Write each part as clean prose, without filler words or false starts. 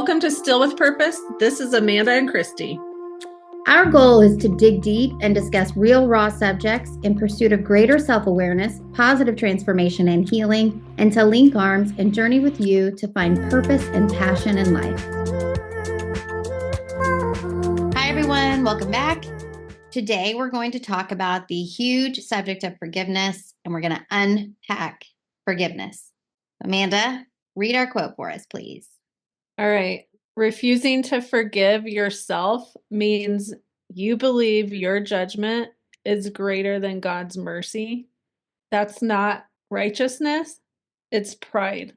Welcome to Still with Purpose. This is Amanda and Christy. Our goal is to dig deep and discuss real, raw subjects in pursuit of greater self-awareness, positive transformation and healing, and to link arms and journey with you to find purpose and passion in life. Hi, everyone. Welcome back. Today, we're going to talk about the huge subject of forgiveness, and we're going to unpack forgiveness. Amanda, read our quote for us, please. All right. Refusing to forgive yourself means you believe your judgment is greater than God's mercy. That's not righteousness. It's pride.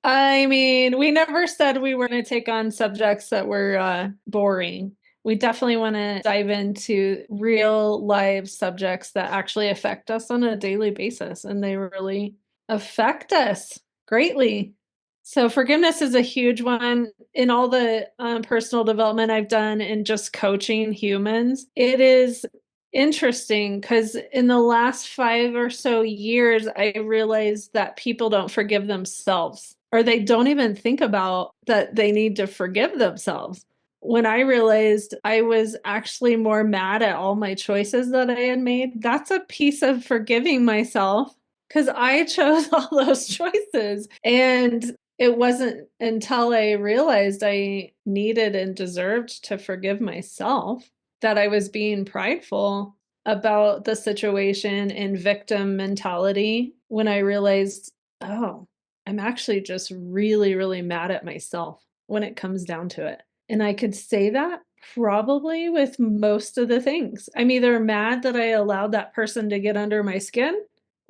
I mean, we never said we were going to take on subjects that were boring. We definitely want to dive into real live subjects that actually affect us on a daily basis, and they really affect us greatly. So forgiveness is a huge one. In all the personal development I've done and just coaching humans, it is interesting because in the last 5 or so years, I realized that people don't forgive themselves, or they don't even think about that they need to forgive themselves. When I realized I was actually more mad at all my choices that I had made, that's a piece of forgiving myself because I chose all those choices. And it wasn't until I realized I needed and deserved to forgive myself that I was being prideful about the situation and victim mentality when I realized, oh, I'm actually just really, really mad at myself when it comes down to it. And I could say that probably with most of the things. I'm either mad that I allowed that person to get under my skin,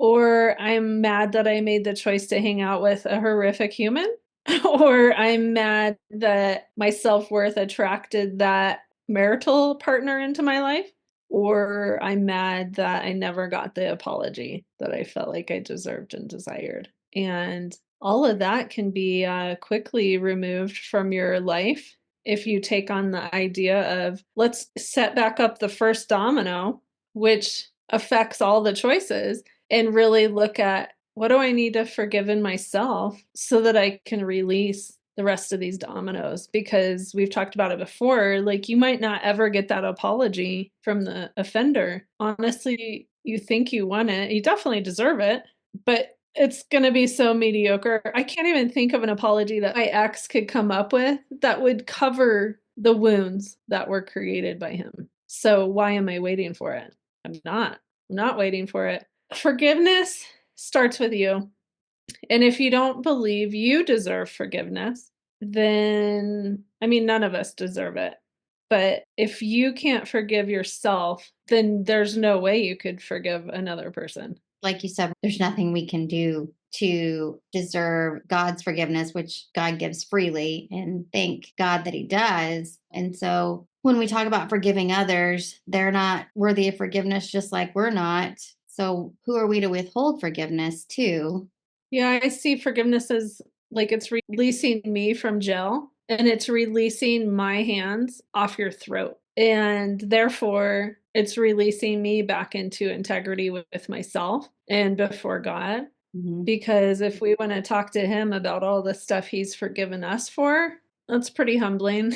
or I'm mad that I made the choice to hang out with a horrific human, or I'm mad that my self-worth attracted that marital partner into my life, or I'm mad that I never got the apology that I felt like I deserved and desired. And all of that can be quickly removed from your life if you take on the idea of, let's set back up the first domino, which affects all the choices, and really look at, what do I need to forgive in myself so that I can release the rest of these dominoes? Because we've talked about it before, like you might not ever get that apology from the offender. Honestly, you think you want it, you definitely deserve it, but it's going to be so mediocre. I can't even think of an apology that my ex could come up with that would cover the wounds that were created by him. So why am I waiting for it? I'm not waiting for it. Forgiveness starts with you. And if you don't believe you deserve forgiveness, then, I mean, none of us deserve it. But if you can't forgive yourself, then there's no way you could forgive another person. Like you said, there's nothing we can do to deserve God's forgiveness, which God gives freely, and thank God that He does. And so when we talk about forgiving others, they're not worthy of forgiveness, just like we're not. So who are we to withhold forgiveness to? Yeah, I see forgiveness as like it's releasing me from jail, and it's releasing my hands off your throat. And therefore, it's releasing me back into integrity with myself and before God. Mm-hmm. Because if we want to talk to Him about all the stuff He's forgiven us for, that's pretty humbling.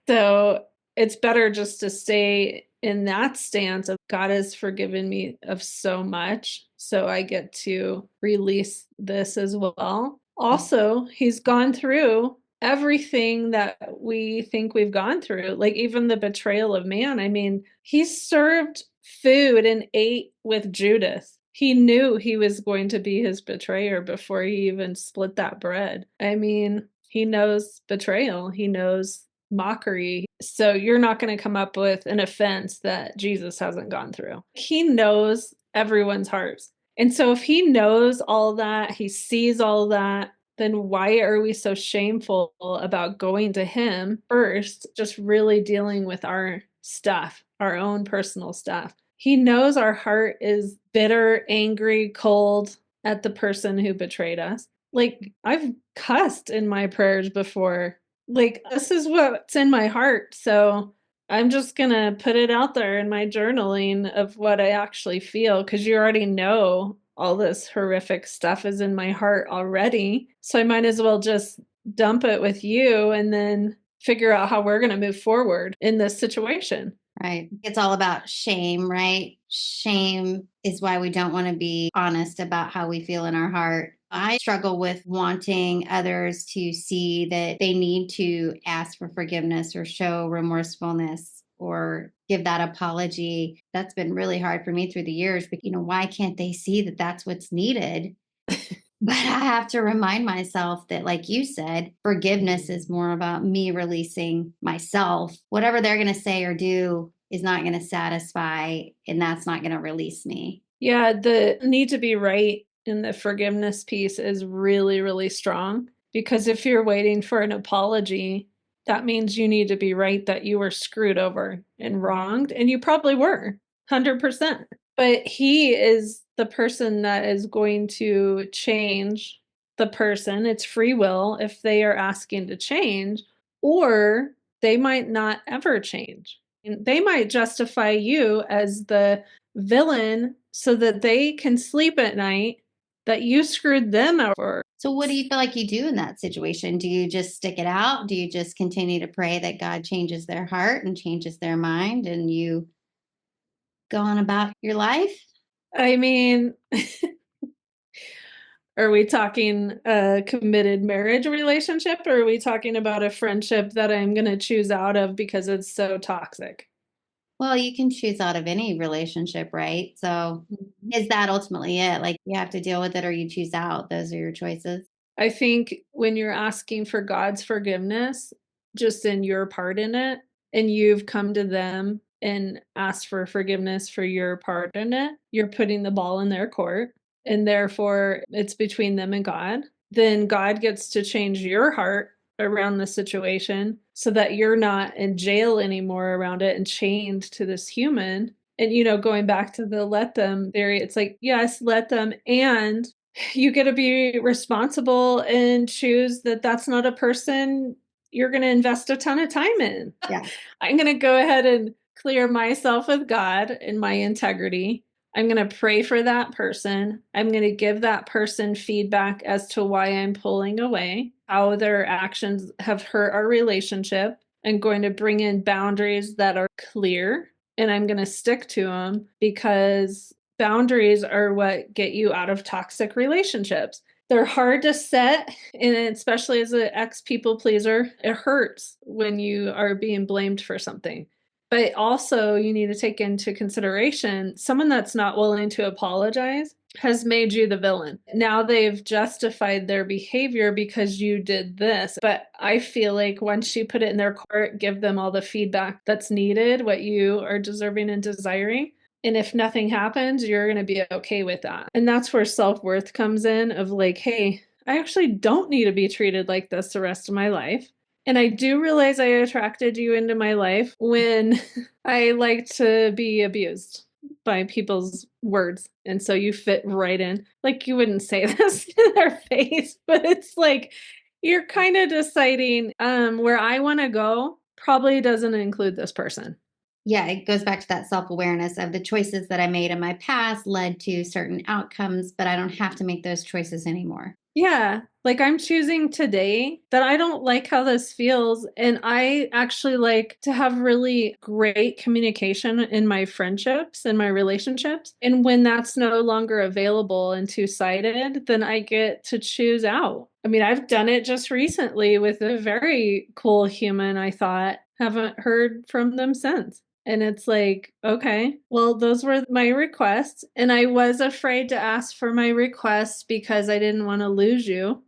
So it's better just to stay in that stance of, God has forgiven me of so much, so I get to release this as well. Also, He's gone through everything that we think we've gone through, like even the betrayal of man. I mean, He served food and ate with Judas. He knew he was going to be his betrayer before he even split that bread. I mean, He knows betrayal. He knows mockery. So you're not going to come up with an offense that Jesus hasn't gone through. He knows everyone's hearts. And so if He knows all that, He sees all that, then why are we so shameful about going to Him first, just really dealing with our stuff, our own personal stuff? He knows our heart is bitter, angry, cold at the person who betrayed us. Like, I've cussed in my prayers before. Like, this is what's in my heart. So I'm just going to put it out there in my journaling of what I actually feel, because you already know all this horrific stuff is in my heart already. So I might as well just dump it with you and then figure out how we're going to move forward in this situation. Right. It's all about shame, right? Shame is why we don't want to be honest about how we feel in our heart. I struggle with wanting others to see that they need to ask for forgiveness or show remorsefulness or give that apology. That's been really hard for me through the years. But, why can't they see that that's what's needed? But I have to remind myself that, like you said, forgiveness is more about me releasing myself. Whatever they're going to say or do is not going to satisfy, and that's not going to release me. Yeah, the need to be right in the forgiveness piece is really, really strong because if you're waiting for an apology, that means you need to be right that you were screwed over and wronged, and you probably were 100%. But he is the person that is going to change the person. It's free will if they are asking to change, or they might not ever change. And they might justify you as the villain so that they can sleep at night that you screwed them over. So, what do you feel like you do in that situation? Do you just stick it out? Do you just continue to pray that God changes their heart and changes their mind and you go on about your life? I mean, are we talking a committed marriage relationship or are we talking about a friendship that I'm going to choose out of because it's so toxic? Well, you can choose out of any relationship, right? So, Mhm. is that ultimately it? Like, you have to deal with it or you choose out. Those are your choices. I think when you're asking for God's forgiveness, just in your part in it, and you've come to them and asked for forgiveness for your part in it, you're putting the ball in their court, and therefore it's between them and God. Then God gets to change your heart around the situation so that you're not in jail anymore around it and chained to this human. And, going back to the let them theory, it's like, yes, let them. And you get to be responsible and choose that that's not a person you're going to invest a ton of time in. Yeah. I'm going to go ahead and clear myself with God and my integrity. I'm going to pray for that person. I'm going to give that person feedback as to why I'm pulling away, how their actions have hurt our relationship. I'm going to bring in boundaries that are clear and I'm going to stick to them because boundaries are what get you out of toxic relationships. They're hard to set, and especially as an ex people pleaser, it hurts when you are being blamed for something. But also, you need to take into consideration someone that's not willing to apologize has made you the villain. Now they've justified their behavior because you did this. But I feel like once you put it in their court, give them all the feedback that's needed, what you are deserving and desiring, and if nothing happens, you're going to be okay with that. And that's where self worth comes in of like, hey, I actually don't need to be treated like this the rest of my life. And I do realize I attracted you into my life when I like to be abused by people's words. And so you fit right in. Like you wouldn't say this to their face, but it's like you're kind of deciding where I want to go probably doesn't include this person. Yeah, it goes back to that self awareness of the choices that I made in my past led to certain outcomes, but I don't have to make those choices anymore. Yeah, like I'm choosing today that I don't like how this feels. And I actually like to have really great communication in my friendships and my relationships. And when that's no longer available and two sided, then I get to choose out. I mean, I've done it just recently with a very cool human, I thought. Haven't heard from them since. And it's like, okay, well, those were my requests. And I was afraid to ask for my requests because I didn't want to lose you.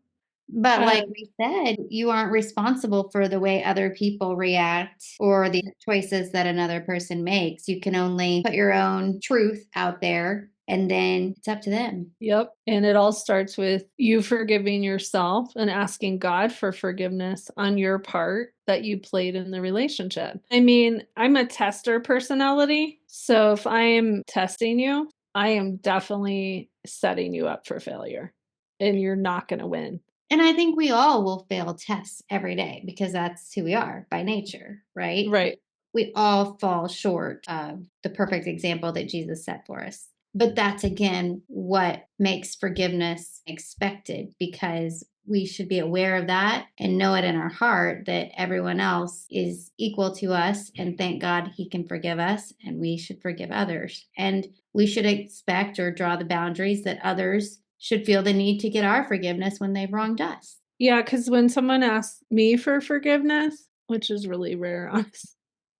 But Uh, like we said, you aren't responsible for the way other people react or the choices that another person makes. You can only put your own truth out there and then it's up to them. yep. And it all starts with you forgiving yourself and asking God for forgiveness on your part that you played in the relationship. I mean, I'm a tester personality. So if I am testing you, I am definitely setting you up for failure and you're not going to win. And I think we all will fail tests every day because that's who we are by nature, right? Right. We all fall short of the perfect example that Jesus set for us. But that's again what makes forgiveness expected, because we should be aware of that and know it in our heart that everyone else is equal to us, and thank God he can forgive us, and we should forgive others. And we should expect or draw the boundaries that others should feel the need to get our forgiveness when they've wronged us. Yeah, because when someone asks me for forgiveness, which is really rare, honestly,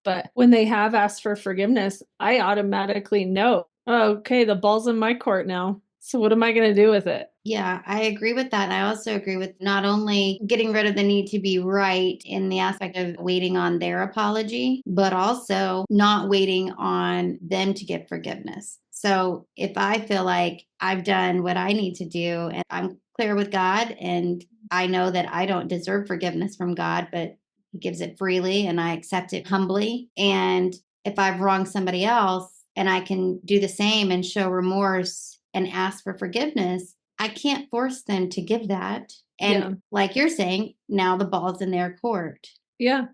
but when they have asked for forgiveness, I automatically know, oh, okay, the ball's in my court now. So what am I going to do with it? Yeah, I agree with that. And I also agree with not only getting rid of the need to be right in the aspect of waiting on their apology, but also not waiting on them to get forgiveness. So if I feel like I've done what I need to do and I'm clear with God, and I know that I don't deserve forgiveness from God, but he gives it freely and I accept it humbly. And if I've wronged somebody else and I can do the same and show remorse and ask for forgiveness, I can't force them to give that. Yeah. And like you're saying, now the ball's in their court. Yeah.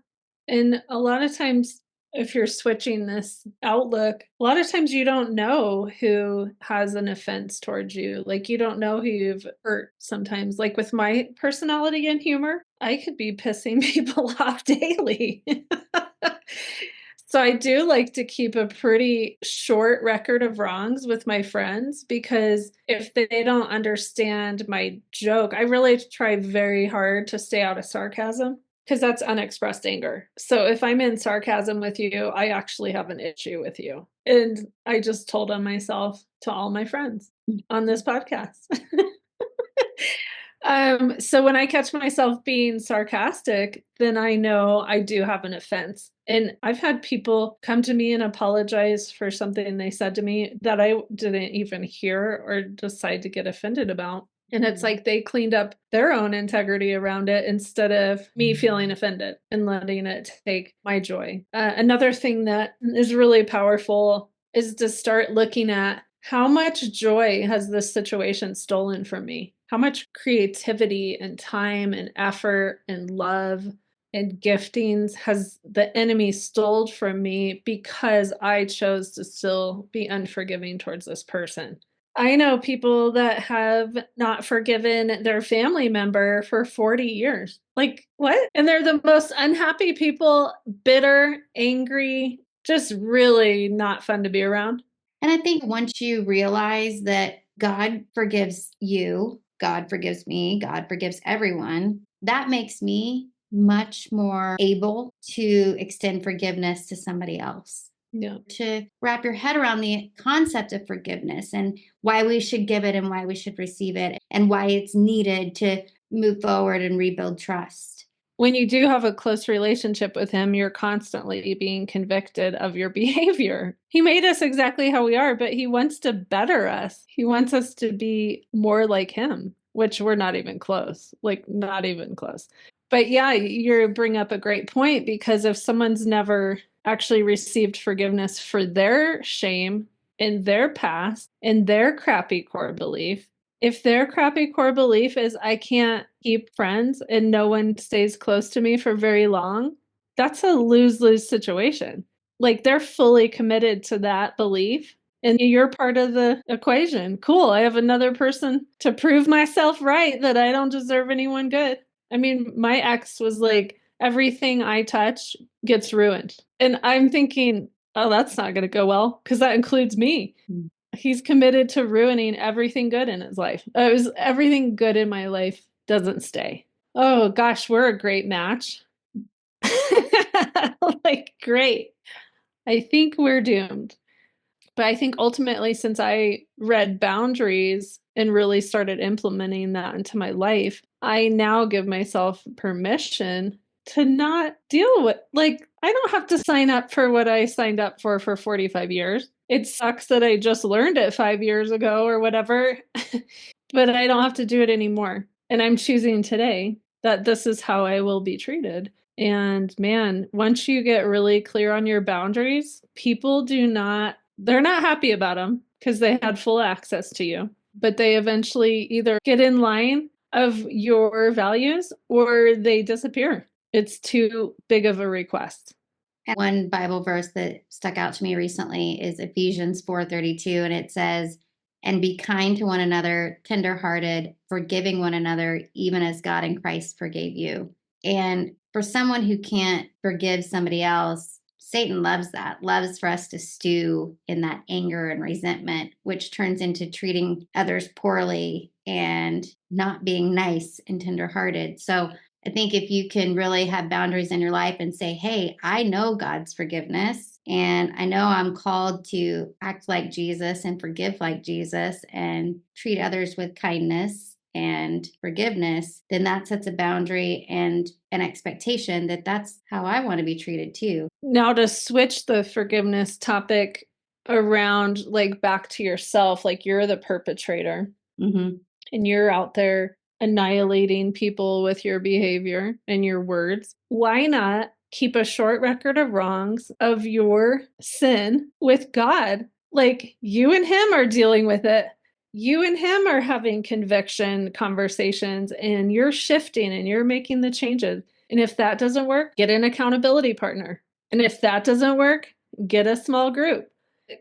And a lot of times, if you're switching this outlook, a lot of times you don't know who has an offense towards you. Like, you don't know who you've hurt sometimes. Like, with my personality and humor, I could be pissing people off daily. So I do like to keep a pretty short record of wrongs with my friends, because if they don't understand my joke, I really try very hard to stay out of sarcasm, because that's unexpressed anger. So if I'm in sarcasm with you, I actually have an issue with you. And I just told on myself to all my friends on this podcast. So when I catch myself being sarcastic, then I know I do have an offense. And I've had people come to me and apologize for something they said to me that I didn't even hear or decide to get offended about. And it's like they cleaned up their own integrity around it instead of me feeling offended and letting it take my joy. Another thing that is really powerful is to start looking at, how much joy has this situation stolen from me? How much creativity and time and effort and love and giftings has the enemy stole from me because I chose to still be unforgiving towards this person? I know people that have not forgiven their family member for 40 years. Like, what? And they're the most unhappy people, bitter, angry, just really not fun to be around. And I think once you realize that God forgives you, God forgives me, God forgives everyone, that makes me much more able to extend forgiveness to somebody else. Yeah. To wrap your head around the concept of forgiveness and why we should give it and why we should receive it and why it's needed to move forward and rebuild trust. When you do have a close relationship with him, you're constantly being convicted of your behavior. He made us exactly how we are, but he wants to better us. He wants us to be more like him, which we're not even close, like not even close. But yeah, you bring up a great point, because if someone's never actually received forgiveness for their shame in their past, in their crappy core belief, if their crappy core belief is I can't keep friends and no one stays close to me for very long, that's a lose-lose situation. Like, they're fully committed to that belief and you're part of the equation. Cool. I have another person to prove myself right that I don't deserve anyone good. I mean, my ex was like, everything I touch gets ruined. And I'm thinking, oh, that's not going to go well, because that includes me. He's committed to ruining everything good in his life. It was everything good in my life doesn't stay. Oh gosh, we're a great match. Like, great. I think we're doomed. But I think ultimately, since I read boundaries and really started implementing that into my life, I now give myself permission to not deal with, like, I don't have to sign up for what I signed up for 45 years. It sucks that I just learned it 5 years ago or whatever, but I don't have to do it anymore. And I'm choosing today that this is how I will be treated. And man, once you get really clear on your boundaries, people they're not happy about them because they had full access to you, but they eventually either get in line of your values or they disappear. It's too big of a request. And one Bible verse that stuck out to me recently is Ephesians 4:32, and it says, "And be kind to one another, tenderhearted, forgiving one another, even as God in Christ forgave you." And for someone who can't forgive somebody else, Satan loves that, loves for us to stew in that anger and resentment, which turns into treating others poorly and not being nice and tenderhearted. So I think if you can really have boundaries in your life and say, hey, I know God's forgiveness, and I know I'm called to act like Jesus and forgive like Jesus and treat others with kindness and forgiveness, then that sets a boundary and an expectation that that's how I want to be treated too. Now, to switch the forgiveness topic around, like back to yourself, like you're the perpetrator Mm-hmm. and you're out there annihilating people with your behavior and your words. Why not keep a short record of wrongs of your sin with God? Like you and Him are dealing with it. You and Him are having conviction conversations, and you're shifting and you're making the changes. And if that doesn't work, get an accountability partner. And if that doesn't work, get a small group.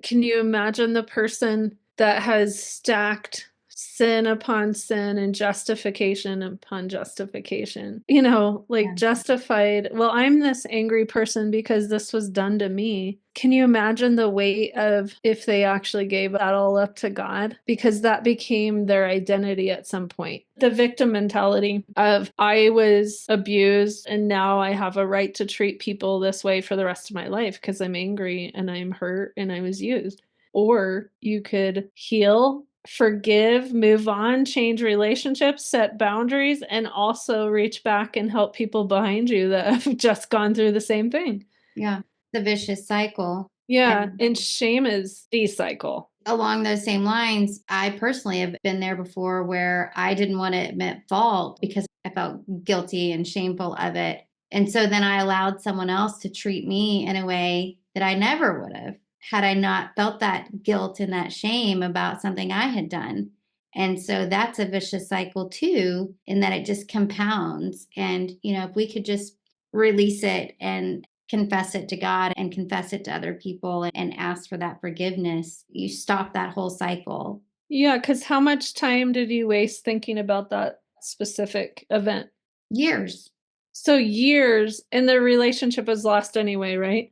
Can you imagine the person that has stacked sin upon sin and justification upon justification? You know, like Yeah. justified, well, I'm this angry person because this was done to me. Can you imagine the weight of if they actually gave that all up to God? Because that became their identity at some point. The victim mentality of I was abused and now I have a right to treat people this way for the rest of my life because I'm angry and I'm hurt and I was used. Or you could heal, forgive, move on, change relationships, set boundaries, and also reach back and help people behind you that have just gone through the same thing. Yeah. The vicious cycle. Yeah, And and shame is the cycle. along those same lines, I personally have been there before where I didn't want to admit fault because I felt guilty and shameful of it. And so then I allowed someone else to treat me in a way that I never would have had I not felt that guilt and that shame about something I had done. And so that's a vicious cycle too, in that it just compounds. And, if we could just release it and confess it to God and confess it to other people and ask for that forgiveness, you stop that whole cycle. Yeah, because how much time did you waste thinking about that specific event? Years. So years, and the relationship was lost anyway, right?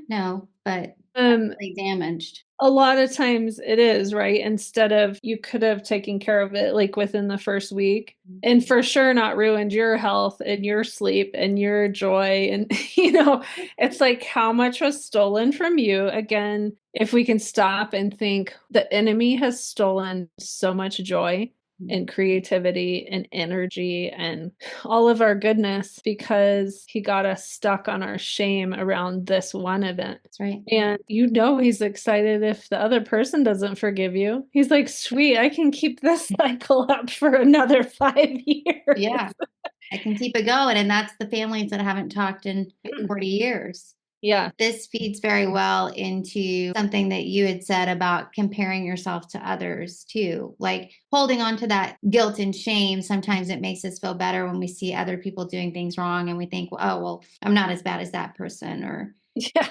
No, but Um, definitely damaged. a lot of times it is, right? Instead of you could have taken care of it like within the first week and for sure not ruined your health and your sleep and your joy. And, it's like how much was stolen from you. Again, if we can stop and think the enemy has stolen so much joy and creativity and energy and all of our goodness because he got us stuck on our shame around this one event. That's right. And he's excited if the other person doesn't forgive you. He's like, sweet, I can keep this cycle up for another 5 years. Yeah, I can keep it going. And that's the families that haven't talked in 40 years. Yeah. This feeds very well into something that you had said about comparing yourself to others too. Like holding on to that guilt and shame. Sometimes it makes us feel better when we see other people doing things wrong and we think, oh, well, I'm not as bad as that person. Or, Yeah.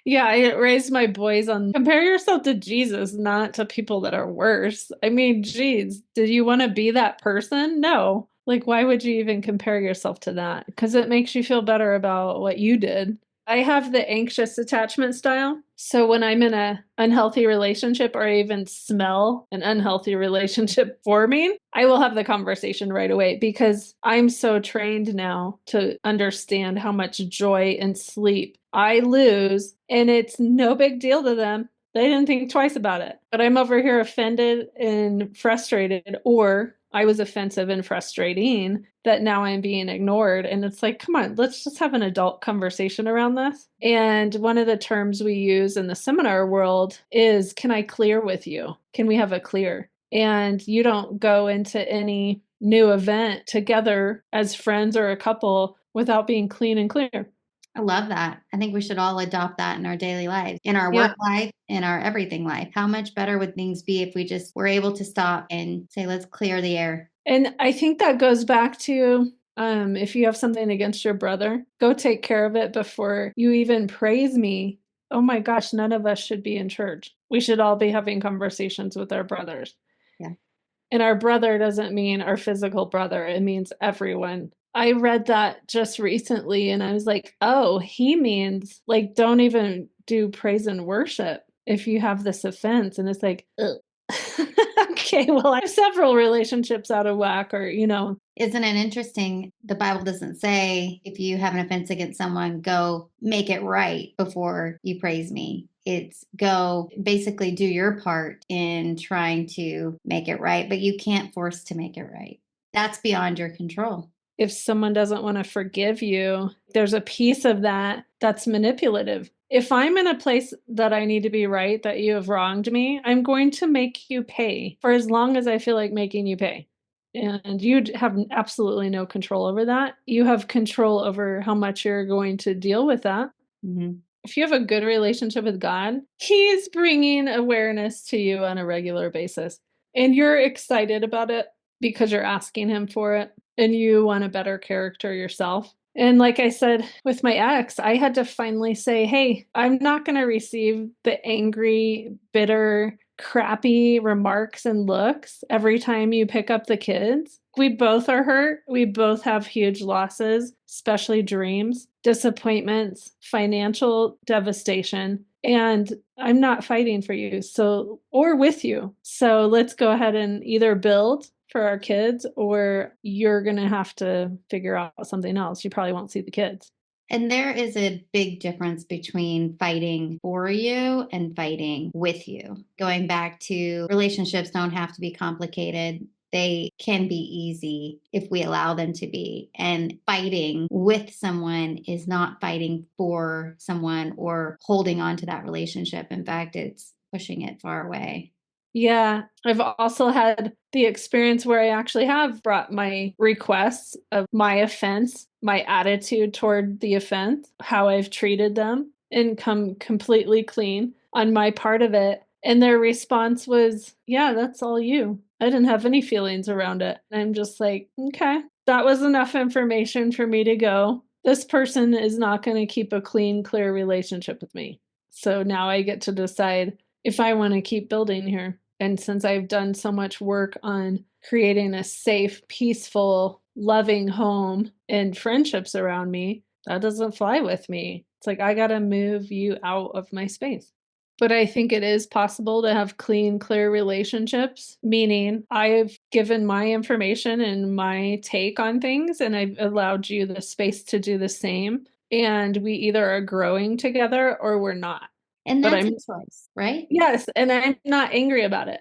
Yeah, I raised my boys on compare yourself to Jesus, not to people that are worse. I mean, geez, did you want to be that person? No. Like, why would you even compare yourself to that? Because it makes you feel better about what you did. I have the anxious attachment style. So when I'm in a unhealthy relationship or I even smell an unhealthy relationship forming, I will have the conversation right away because I'm so trained now to understand how much joy and sleep I lose, and it's no big deal to them. They didn't think twice about it. But I'm over here offended and frustrated, or I was offensive and frustrating that now I'm being ignored. And it's like, come on, let's just have an adult conversation around this. And one of the terms we use in the seminar world is, can I clear with you? Can we have a clear? And you don't go into any new event together as friends or a couple without being clean and clear. I love that. I think we should all adopt that in our daily lives, in our Yeah. work life, in our everything life. How much better would things be if we just were able to stop and say, let's clear the air? And I think that goes back to If you have something against your brother, go take care of it before you even praise me. Oh my gosh, none of us should be in church. We should all be having conversations with our brothers. Yeah. And our brother doesn't mean our physical brother, it means everyone. I read that just recently and I was like, oh, he means like don't even do praise and worship if you have this offense. And it's like, ugh. Okay, well, I have several relationships out of whack, or, Isn't it interesting? The Bible doesn't say if you have an offense against someone, go make it right before you praise me. It's go basically do your part in trying to make it right, but you can't force to make it right. That's beyond your control. if someone doesn't want to forgive you, there's a piece of that that's manipulative. If I'm in a place that I need to be right, that you have wronged me, I'm going to make you pay for as long as I feel like making you pay. And you have absolutely no control over that. You have control over how much you're going to deal with that. Mm-hmm. If you have a good relationship with God, He's bringing awareness to you on a regular basis. And you're excited about it because you're asking Him for it and you want a better character yourself. And like I said with my ex, I had to finally say, hey, I'm not going to receive the angry, bitter, crappy remarks and looks every time you pick up the kids. We both are hurt. We both have huge losses, especially dreams, disappointments, financial devastation. And I'm not fighting for you, so, or with you. So let's go ahead and either build for our kids, or you're going to have to figure out something else. You probably won't see the kids. And there is a big difference between fighting for you and fighting with you. Going back to relationships don't have to be complicated. They can be easy if we allow them to be. And fighting with someone is not fighting for someone or holding on to that relationship. In fact, it's pushing it far away. Yeah, I've also had the experience where I actually have brought my requests of my offense, my attitude toward the offense, how I've treated them, and come completely clean on my part of it. And their response was, yeah, that's all you. I didn't have any feelings around it. And I'm just like, okay, that was enough information for me to go. This person is not going to keep a clean, clear relationship with me. So now I get to decide if I want to keep building here. And since I've done so much work on creating a safe, peaceful, loving home and friendships around me, that doesn't fly with me. It's like, I got to move you out of my space. But I think it is possible to have clean, clear relationships, meaning I've given my information and my take on things, and I've allowed you the space to do the same. And we either are growing together or we're not. And But that's I'm a choice, right? Yes, and I'm not angry about it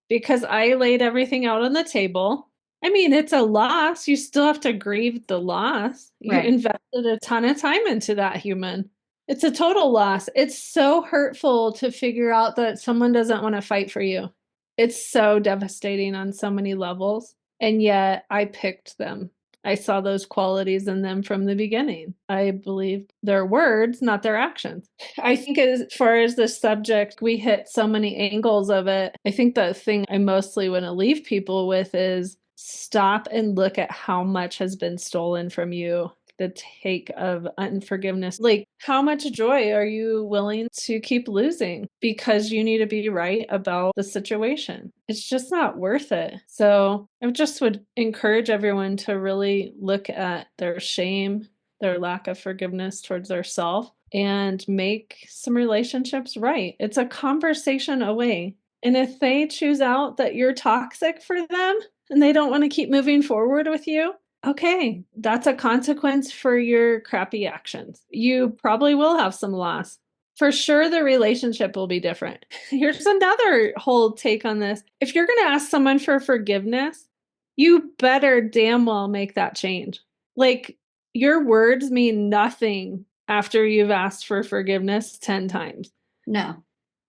because I laid everything out on the table. I mean, it's a loss. You still have to grieve the loss. You Right. invested a ton of time into that human. It's a total loss. It's so hurtful to figure out that someone doesn't want to fight for you. It's so devastating on so many levels. And yet I picked them. I saw those qualities in them from the beginning. I believed their words, not their actions. I think as far as the subject, we hit so many angles of it. I think the thing I mostly want to leave people with is stop and look at how much has been stolen from you. The take of unforgiveness. Like, how much joy are you willing to keep losing because you need to be right about the situation? It's just not worth it. So I just would encourage everyone to really look at their shame, their lack of forgiveness towards their self, and make some relationships right. It's a conversation away. And if they choose out that you're toxic for them and they don't want to keep moving forward with you, okay, that's a consequence for your crappy actions. You probably will have some loss. For sure, the relationship will be different. Here's another whole take on this. If you're going to ask someone for forgiveness, you better damn well make that change. Like, your words mean nothing after you've asked for forgiveness 10 times. No,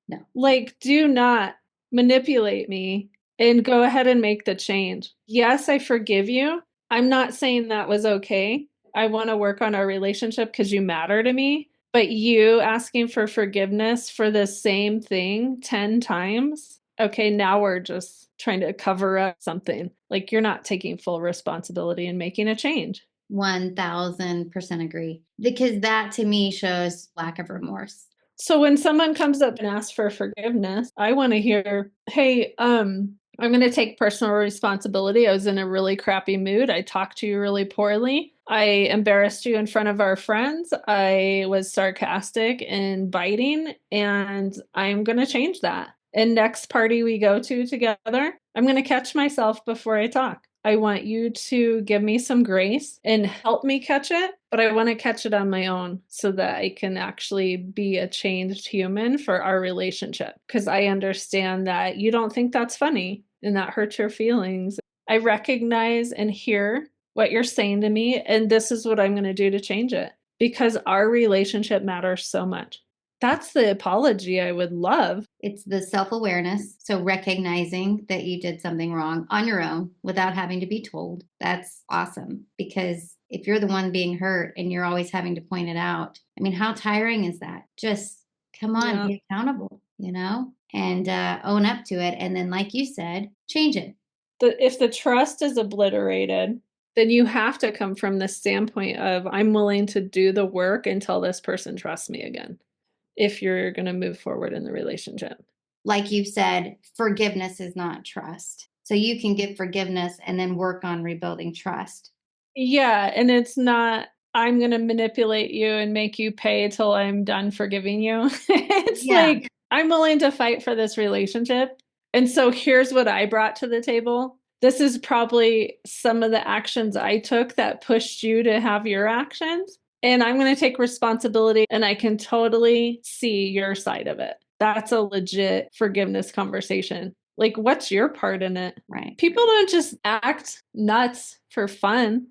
no. Like, do not manipulate me and go ahead and make the change. Yes, I forgive you. I'm not saying that was okay. I want to work on our relationship because you matter to me. But you asking for forgiveness for the same thing 10 times, okay, now we're just trying to cover up something. Like you're not taking full responsibility and making a change. 1000% agree. Because that to me shows lack of remorse. So when someone comes up and asks for forgiveness, I want to hear, hey, I'm going to take personal responsibility. I was in a really crappy mood. I talked to you really poorly. I embarrassed you in front of our friends. I was sarcastic and biting, and I'm going to change that. And next party we go to together, I'm going to catch myself before I talk. I want you to give me some grace and help me catch it, but I want to catch it on my own so that I can actually be a changed human for our relationship. Because I understand that you don't think that's funny and that hurts your feelings. I recognize and hear what you're saying to me, and this is what I'm going to do to change it because our relationship matters so much. That's the apology I would love. It's the self awareness. So recognizing that you did something wrong on your own without having to be told. That's awesome. Because if you're the one being hurt and you're always having to point it out, I mean, how tiring is that? Just come on, Yeah. be accountable, and own up to it. And then, like you said, change it. If the trust is obliterated, then you have to come from the standpoint of I'm willing to do the work until this person trusts me again if you're going to move forward in the relationship. Like you said, forgiveness is not trust. So you can give forgiveness and then work on rebuilding trust. Yeah, and it's not I'm going to manipulate you and make you pay till I'm done forgiving you. It's Yeah. like I'm willing to fight for this relationship. And so here's what I brought to the table. This is probably some of the actions I took that pushed you to have your actions. And I'm going to take responsibility and I can totally see your side of it. That's a legit forgiveness conversation. Like, what's your part in it? Right. People don't just act nuts for fun.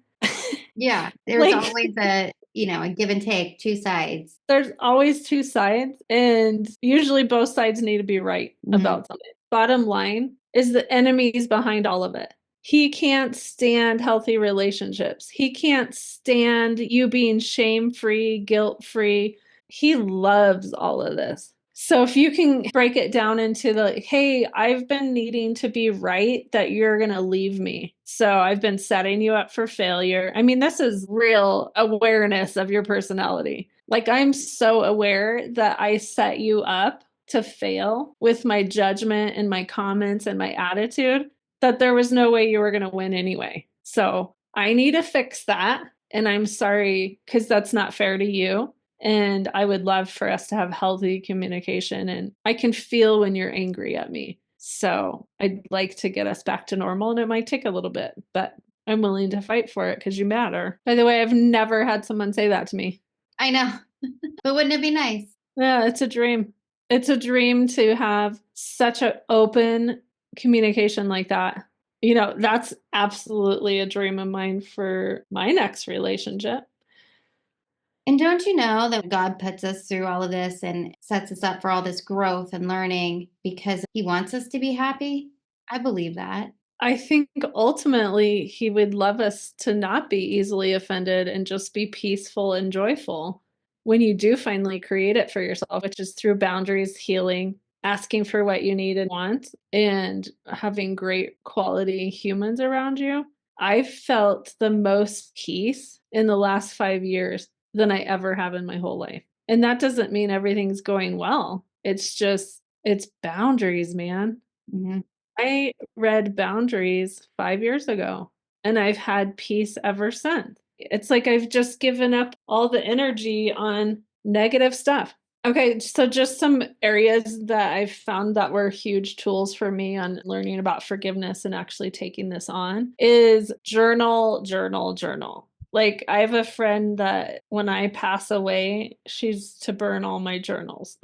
Yeah. There's Like, always a give and take, two sides. there's always two sides, and usually both sides need to be right about something. Bottom line is the enemy's behind all of it. He can't stand healthy relationships. He can't stand you being shame free, guilt free. He loves all of this. So if you can break it down into the, hey, I've been needing to be right that you're going to leave me. So I've been setting you up for failure. I mean, this is real awareness of your personality. Like I'm so aware that I set you up to fail with my judgment and my comments and my attitude that there was no way you were going to win anyway. So I need to fix that. And I'm sorry because that's not fair to you. And I would love for us to have healthy communication. And I can feel when you're angry at me. So I'd like to get us back to normal. And it might take a little bit, but I'm willing to fight for it because you matter. By the way, I've never had someone say that to me. I know. But wouldn't it be nice? Yeah, it's a dream. It's a dream to have such an open communication like that. That's absolutely a dream of mine for my next relationship. And don't you know that God puts us through all of this and sets us up for all this growth and learning because he wants us to be happy? I believe that. I think ultimately he would love us to not be easily offended and just be peaceful and joyful when you do finally create it for yourself, which is through boundaries, healing, asking for what you need and want, and having great quality humans around you. I've felt the most peace in the last 5 years than I ever have in my whole life. And that doesn't mean everything's going well. It's boundaries, man. Mm-hmm. I read Boundaries 5 years ago, and I've had peace ever since. It's like I've just given up all the energy on negative stuff. Okay, so just some areas that I've found that were huge tools for me on learning about forgiveness and actually taking this on is journal, journal, journal. Like, I have a friend that when I pass away, she's to burn all my journals.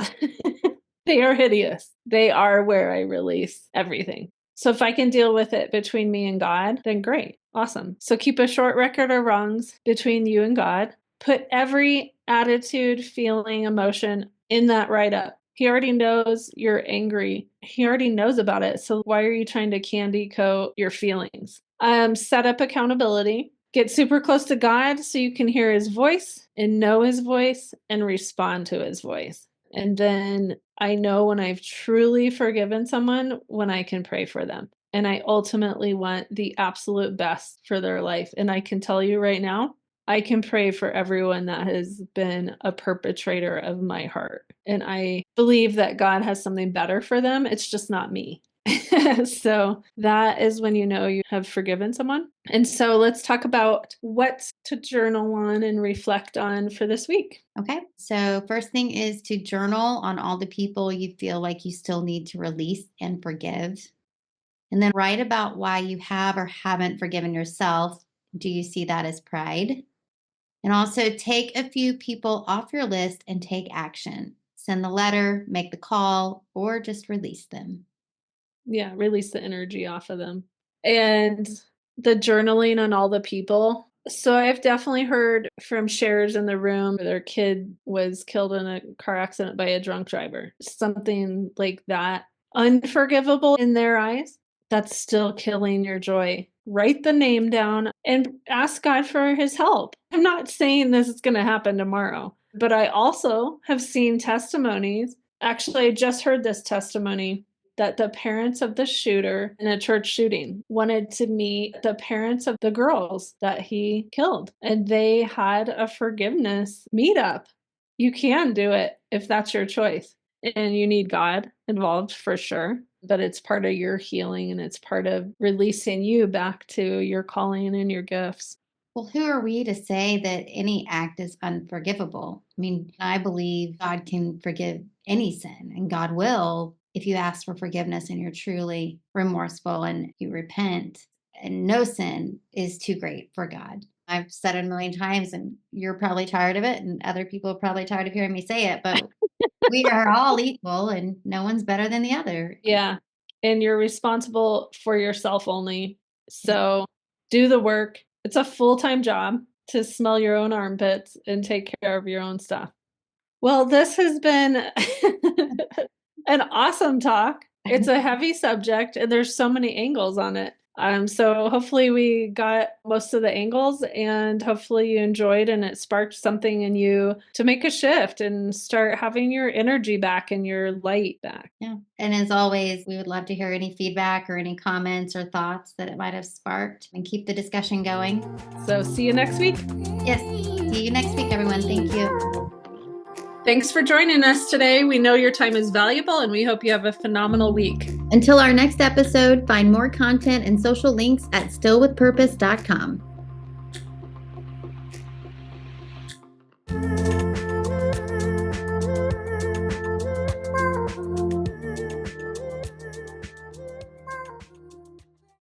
They are hideous. They are where I release everything. So if I can deal with it between me and God, then great. Awesome. So keep a short record of wrongs between you and God. Put every attitude, feeling, emotion in that write up. He already knows you're angry. He already knows about it. So why are you trying to candy coat your feelings? Set up accountability. Get super close to God so you can hear his voice and know his voice and respond to his voice. And then I know when I've truly forgiven someone when I can pray for them. And I ultimately want the absolute best for their life. And I can tell you right now, I can pray for everyone that has been a perpetrator of my heart. And I believe that God has something better for them. It's just not me. So that is when you know you have forgiven someone. And so let's talk about what to journal on and reflect on for this week. Okay. So, first thing is to journal on all the people you feel like you still need to release and forgive. And then write about why you have or haven't forgiven yourself. Do you see that as pride? And also take a few people off your list and take action. Send the letter, make the call, or just release them. Yeah, release the energy off of them. And the journaling on all the people. So I've definitely heard from sharers in the room their kid was killed in a car accident by a drunk driver. Something like that. Unforgivable in their eyes. That's still killing your joy. Write the name down and ask God for his help. I'm not saying this is going to happen tomorrow, but I also have seen testimonies. Actually, I just heard this testimony that the parents of the shooter in a church shooting wanted to meet the parents of the girls that he killed. And they had a forgiveness meetup. You can do it if that's your choice. And you need God involved for sure. But it's part of your healing and it's part of releasing you back to your calling and your gifts. Well, who are we to say that any act is unforgivable? I mean, I believe God can forgive any sin, and God will if you ask for forgiveness and you're truly remorseful and you repent. And no sin is too great for God. I've said it a million times, and you're probably tired of it, and other people are probably tired of hearing me say it, but we are all equal, and no one's better than the other. Yeah. And you're responsible for yourself only. So do the work. It's a full-time job to smell your own armpits and take care of your own stuff. Well, this has been an awesome talk. It's a heavy subject and there's so many angles on it. So hopefully we got most of the angles and hopefully you enjoyed and it sparked something in you to make a shift and start having your energy back and your light back. Yeah. And as always, we would love to hear any feedback or any comments or thoughts that it might have sparked and keep the discussion going. So see you next week. Yes. See you next week, everyone. Thank you. Thanks for joining us today. We know your time is valuable and we hope you have a phenomenal week. Until our next episode, find more content and social links at stillwithpurpose.com.